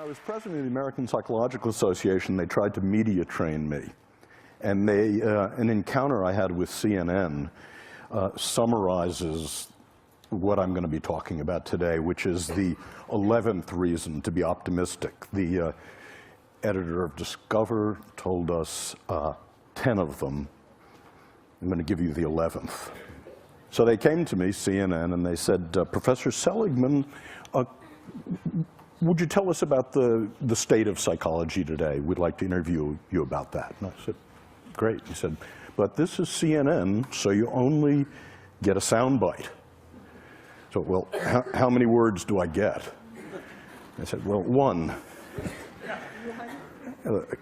I was president of the American Psychological Association, they tried to media train me. And an encounter I had with CNN summarizes what I'm going to be talking about today, which is the 11th reason to be optimistic. The editor of Discover told us 10 of them. I'm going to give you the 11th. So they came to me, CNN, and they said, Professor Seligman, would you tell us about the state of psychology today? We'd like to interview you about that. And I said, great. He said, but this is CNN, so you only get a soundbite. So, well, how many words do I get? I said, well, one.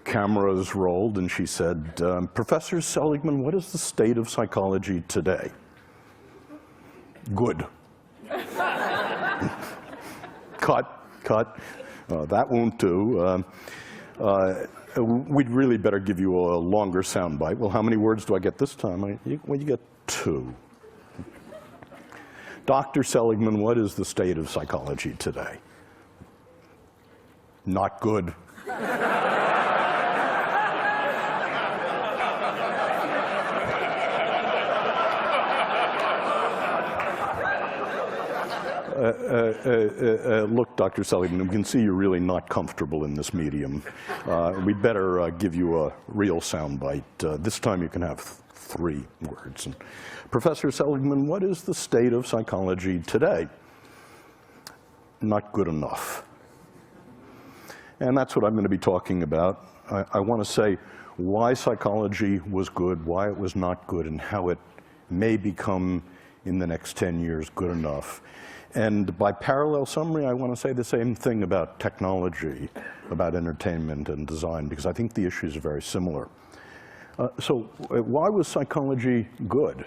Cameras rolled, and she said, Professor Seligman, what is the state of psychology today? Good. Cut. That won't do. We'd really better give you a longer soundbite. Well, how many words do I get this time? Well, you get 2. Dr. Seligman, what is the state of psychology today? Not good. Look, Dr. Seligman, we can see you're really not comfortable in this medium. We'd better give you a real soundbite. This time you can have 3 words. And, Professor Seligman, what is the state of psychology today? Not good enough. And that's what I'm going to be talking about. I want to say why psychology was good, why it was not good, and how it may become, in the next 10 years, good enough. And by parallel summary, I want to say the same thing about technology, about entertainment and design, because I think the issues are very similar. So why was psychology good?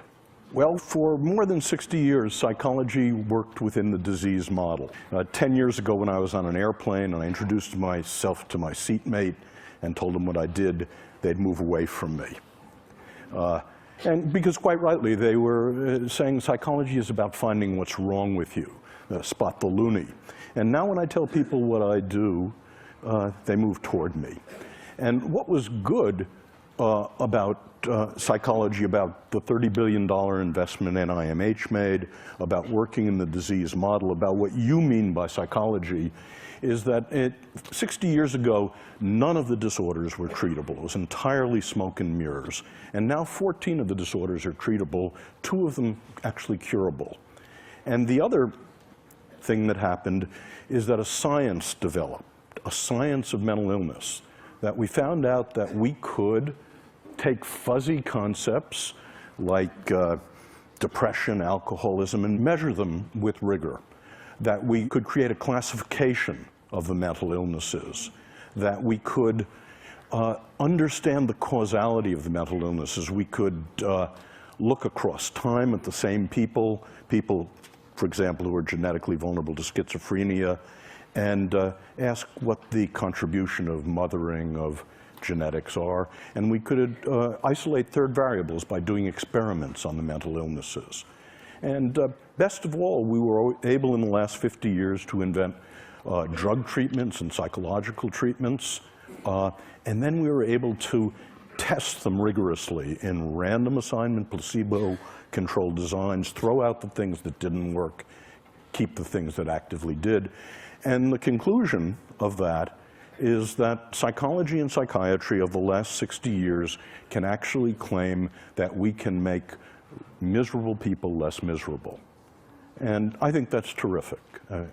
Well, for more than 60 years, psychology worked within the disease model. 10 years ago when I was on an airplane and I introduced myself to my seatmate and told them what I did, they'd move away from me. And because quite rightly, they were saying psychology is about finding what's wrong with you, spot the loony. And now when I tell people what I do, they move toward me. And what was good about psychology, about the $30 billion investment NIMH made, about working in the disease model, about what you mean by psychology, is that 60 years ago, none of the disorders were treatable. It was entirely smoke and mirrors. And now 14 of the disorders are treatable, 2 of them actually curable. And the other thing that happened is that a science developed, a science of mental illness, that we found out that we could take fuzzy concepts like depression, alcoholism, and measure them with rigor. That we could create a classification of the mental illnesses, that we could understand the causality of the mental illnesses. We could look across time at the same people, for example, who are genetically vulnerable to schizophrenia, and ask what the contribution of mothering, of genetics are. And we could isolate third variables by doing experiments on the mental illnesses. And best of all, we were able in the last 50 years to invent drug treatments and psychological treatments. And then we were able to test them rigorously in random assignment, placebo-controlled designs, throw out the things that didn't work, keep the things that actively did. And the conclusion of that is that psychology and psychiatry of the last 60 years can actually claim that we can make miserable people less miserable. And I think that's terrific.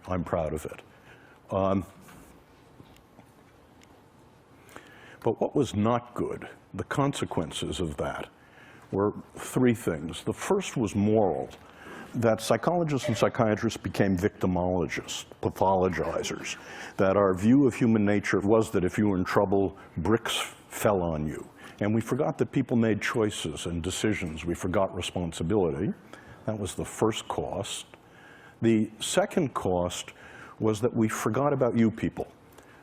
I'm proud of it. But what was not good, the consequences of that, were 3 things. The first was moral, that psychologists and psychiatrists became victimologists, pathologizers, that our view of human nature was that if you were in trouble, bricks fell on you. And we forgot that people made choices and decisions. We forgot responsibility. That was the first cost. The second cost was that we forgot about you people.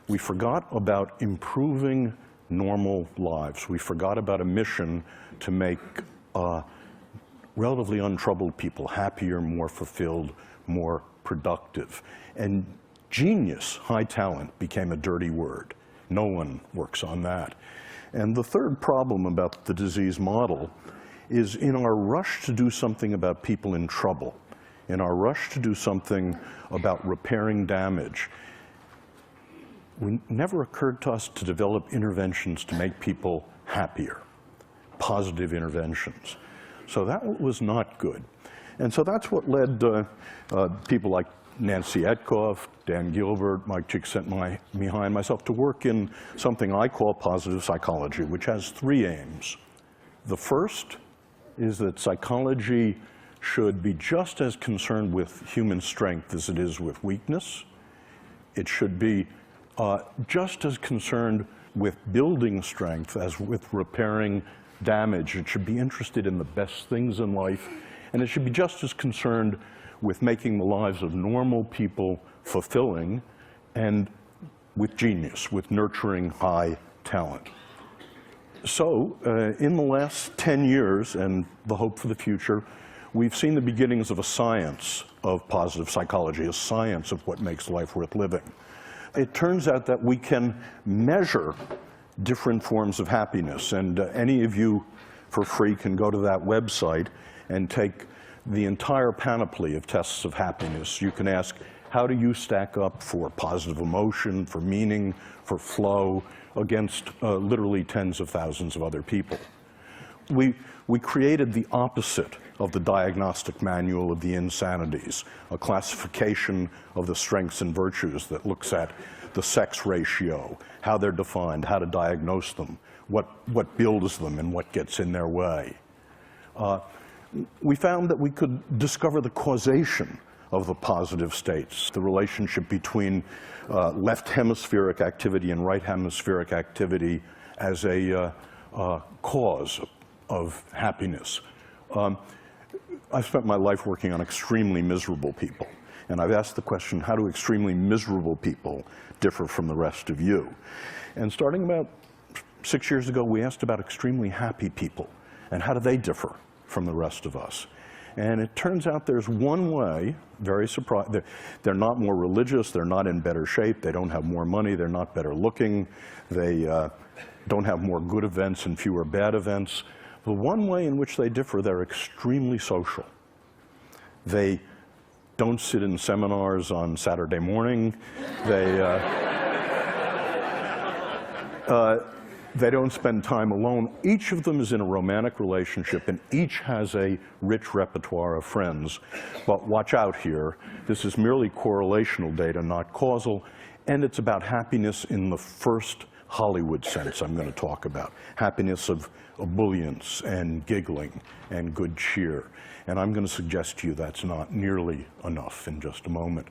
We forgot about improving normal lives. We forgot about a mission to make relatively untroubled people happier, more fulfilled, more productive. And Genius, high talent, became a dirty word. No one works on that. And the third problem about the disease model is in our rush to do something about people in trouble, in our rush to do something about repairing damage, it never occurred to us to develop interventions to make people happier, positive interventions. So that was not good. And so that's what led people like Nancy Etkoff, Dan Gilbert, Mike Csikszentmihalyi, and myself to work in something I call positive psychology, which has three aims. The first is that psychology should be just as concerned with human strength as it is with weakness. It should be just as concerned with building strength as with repairing damage. It should be interested in the best things in life, and it should be just as concerned with making the lives of normal people fulfilling and with genius, with nurturing high talent. So in the last 10 years, and the hope for the future, we've seen the beginnings of a science of positive psychology, a science of what makes life worth living. It turns out that we can measure different forms of happiness, and any of you for free can go to that website and take the entire panoply of tests of happiness. You can ask, how do you stack up for positive emotion, for meaning, for flow, against literally tens of thousands of other people. We created the opposite of the diagnostic manual of the insanities, a classification of the strengths and virtues that looks at the sex ratio, how they're defined, how to diagnose them, what builds them and what gets in their way. We found that we could discover the causation of the positive states, the relationship between left hemispheric activity and right hemispheric activity as a cause of happiness. I've spent my life working on extremely miserable people, and I've asked the question, how do extremely miserable people differ from the rest of you? And starting about 6 years ago, we asked about extremely happy people, and how do they differ from the rest of us? And it turns out there's one way, very surprising, they're not more religious, they're not in better shape, they don't have more money, they're not better looking, they don't have more good events and fewer bad events. The one way in which they differ, they're extremely social. They don't sit in seminars on Saturday morning. They don't spend time alone. Each of them is in a romantic relationship, and each has a rich repertoire of friends. But watch out here. This is merely correlational data, not causal, and it's about happiness in the first Hollywood sense I'm going to talk about. Happiness of ebullience and giggling and good cheer. And I'm going to suggest to you that's not nearly enough in just a moment.